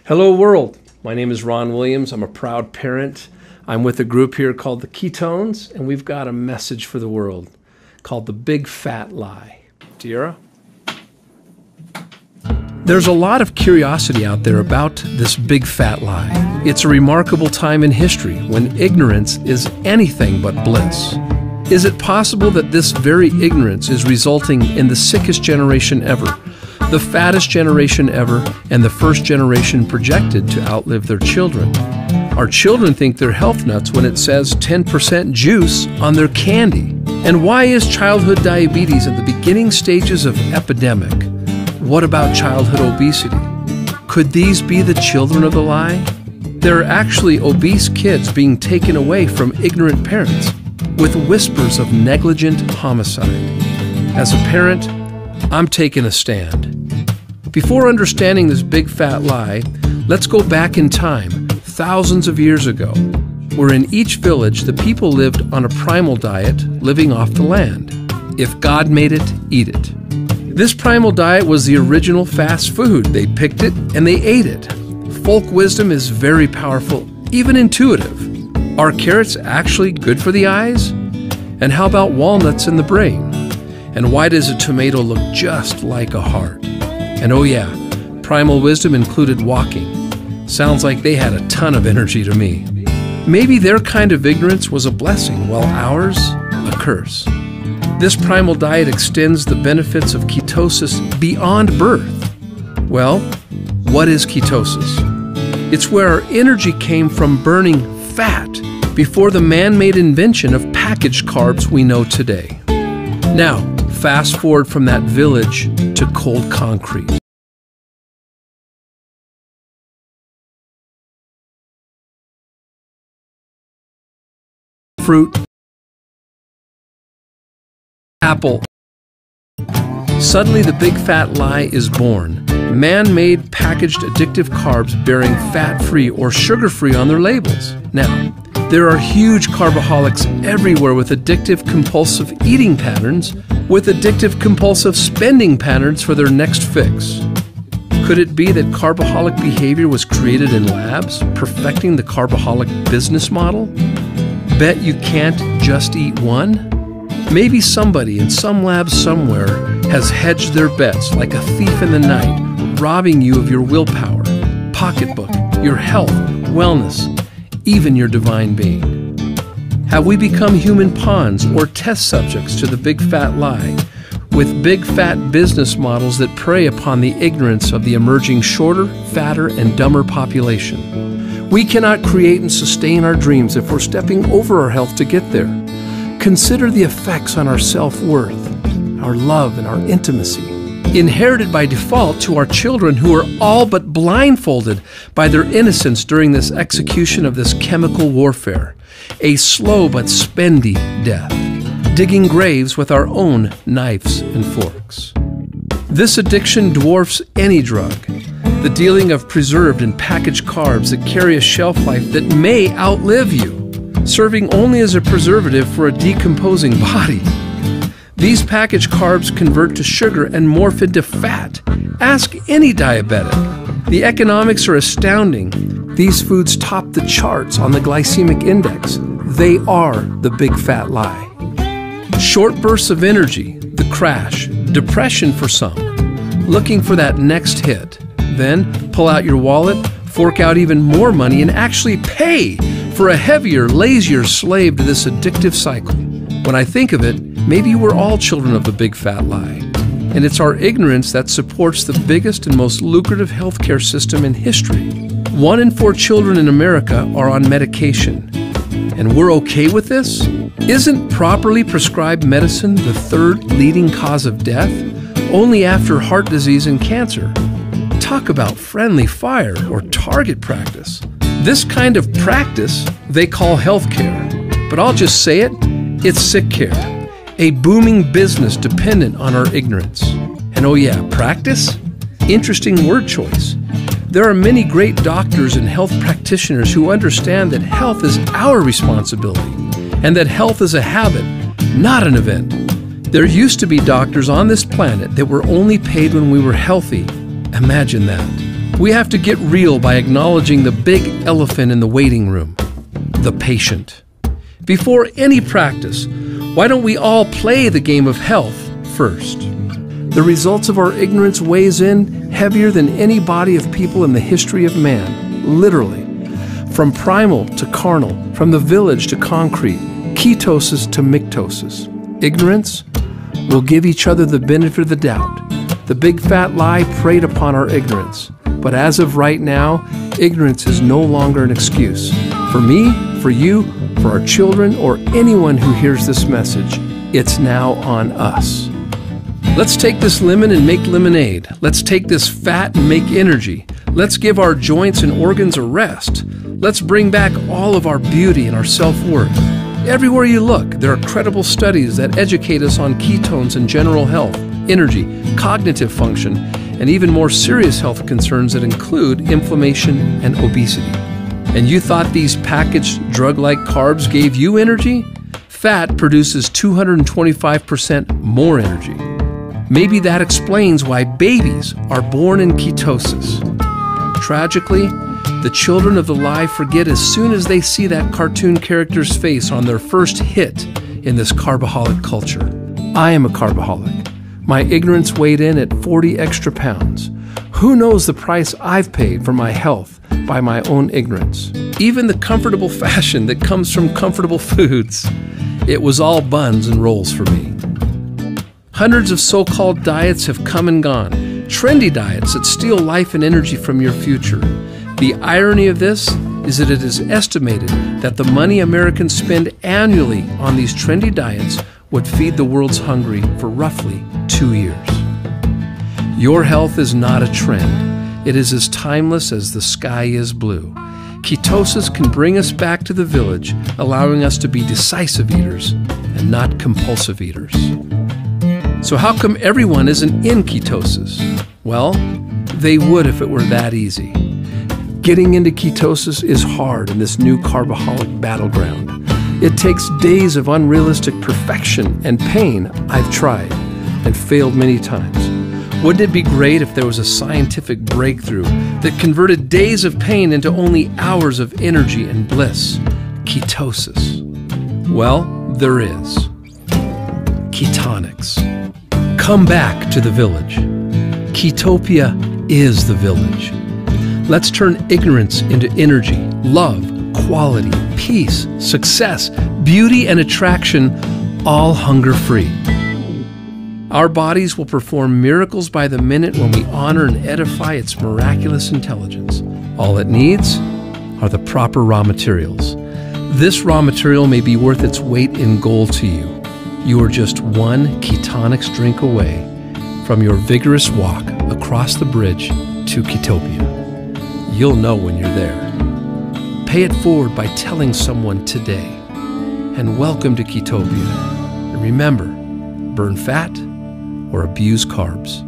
Hello world, my name is Ron Williams. I'm a proud parent. I'm with a group here called the Ketones, and we've got a message for the world called the Big Fat Lie. Tiara? There's a lot of curiosity out there about this big fat lie. It's a remarkable time in history when ignorance is anything but bliss. Is it possible that this very ignorance is resulting in the sickest generation ever, the fattest generation ever, and the first generation projected to outlive their children? Our children think they're health nuts when it says 10% juice on their candy. And why is childhood diabetes at the beginning stages of epidemic? What about childhood obesity? Could these be the children of the lie? There are actually obese kids being taken away from ignorant parents with whispers of negligent homicide. As a parent, I'm taking a stand. Before understanding this big fat lie, let's go back in time, thousands of years ago, where in each village the people lived on a primal diet, living off the land. If God made it, eat it. This primal diet was the original fast food. They picked it and they ate it. Folk wisdom is very powerful, even intuitive. Are carrots actually good for the eyes? And how about walnuts in the brain? And why does a tomato look just like a heart? And oh yeah, primal wisdom included walking. Sounds like they had a ton of energy to me. Maybe their kind of ignorance was a blessing, while ours, a curse. This primal diet extends the benefits of ketosis beyond birth. Well, what is ketosis? It's where our energy came from burning fat before the man-made invention of packaged carbs we know today. Now, fast forward from that village to cold concrete. Fruit, apple. Suddenly the big fat lie is born. Man-made packaged addictive carbs bearing fat-free or sugar-free on their labels. Now, there are huge carboholics everywhere with addictive compulsive eating patterns, with addictive compulsive spending patterns for their next fix. Could it be that carboholic behavior was created in labs, perfecting the carboholic business model? Bet you can't just eat one? Maybe somebody in some lab somewhere has hedged their bets like a thief in the night, robbing you of your willpower, pocketbook, your health, wellness, even your divine being. Have we become human pawns or test subjects to the big fat lie, with big fat business models that prey upon the ignorance of the emerging shorter, fatter, and dumber population? We cannot create and sustain our dreams if we're stepping over our health to get there. Consider the effects on our self-worth, our love, and our intimacy, inherited by default to our children who are all but blindfolded by their innocence during this execution of this chemical warfare, a slow but spendy death, digging graves with our own knives and forks. This addiction dwarfs any drug, the dealing of preserved and packaged carbs that carry a shelf life that may outlive you, serving only as a preservative for a decomposing body. These packaged carbs convert to sugar and morph into fat. Ask any diabetic. The economics are astounding. These foods top the charts on the glycemic index. They are the big fat lie. Short bursts of energy, the crash, depression for some, looking for that next hit. Then pull out your wallet, fork out even more money, and actually pay for a heavier, lazier slave to this addictive cycle. When I think of it, maybe we're all children of the big fat lie. And it's our ignorance that supports the biggest and most lucrative healthcare system in history. 1 in 4 children in America are on medication. And we're okay with this? Isn't properly prescribed medicine the 3rd leading cause of death, only after heart disease and cancer? Talk about friendly fire or target practice. This kind of practice they call healthcare, but I'll just say it, it's sick care, a booming business dependent on our ignorance. And oh yeah, practice? Interesting word choice. There are many great doctors and health practitioners who understand that health is our responsibility and that health is a habit, not an event. There used to be doctors on this planet that were only paid when we were healthy. Imagine that. We have to get real by acknowledging the big elephant in the waiting room, the patient. Before any practice, why don't we all play the game of health first? The results of our ignorance weighs in heavier than any body of people in the history of man, literally. From primal to carnal, from the village to concrete, ketosis to mictosis. Ignorance will give each other the benefit of the doubt. The big fat lie preyed upon our ignorance. But as of right now, ignorance is no longer an excuse. For me, for you, for our children, or anyone who hears this message, it's now on us. Let's take this lemon and make lemonade. Let's take this fat and make energy. Let's give our joints and organs a rest. Let's bring back all of our beauty and our self-worth. Everywhere you look, there are credible studies that educate us on ketones and general health, energy, cognitive function, and even more serious health concerns that include inflammation and obesity. And you thought these packaged drug-like carbs gave you energy? Fat produces 225% more energy. Maybe that explains why babies are born in ketosis. Tragically, the children of the lie forget as soon as they see that cartoon character's face on their first hit in this carbaholic culture. I am a carbaholic. My ignorance weighed in at 40 extra pounds. Who knows the price I've paid for my health by my own ignorance? Even the comfortable fashion that comes from comfortable foods. It was all buns and rolls for me. Hundreds of so-called diets have come and gone. Trendy diets that steal life and energy from your future. The irony of this is that it is estimated that the money Americans spend annually on these trendy diets would feed the world's hungry for roughly 2 years. Your health is not a trend. It is as timeless as the sky is blue. Ketosis can bring us back to the village, allowing us to be decisive eaters and not compulsive eaters. So how come everyone isn't in ketosis? Well, they would if it were that easy. Getting into ketosis is hard in this new carbaholic battleground. It takes days of unrealistic perfection and pain. I've tried and failed many times. Wouldn't it be great if there was a scientific breakthrough that converted days of pain into only hours of energy and bliss? Ketosis. Well, there is. Ketonics. Come back to the village. Ketopia is the village. Let's turn ignorance into energy, love, quality, peace, success, beauty, and attraction, all hunger-free. Our bodies will perform miracles by the minute when we honor and edify its miraculous intelligence. All it needs are the proper raw materials. This raw material may be worth its weight in gold to you. You are just one ketonics drink away from your vigorous walk across the bridge to Ketopia. You'll know when you're there. Pay it forward by telling someone today. And welcome to Ketopia. And remember, burn fat or abuse carbs.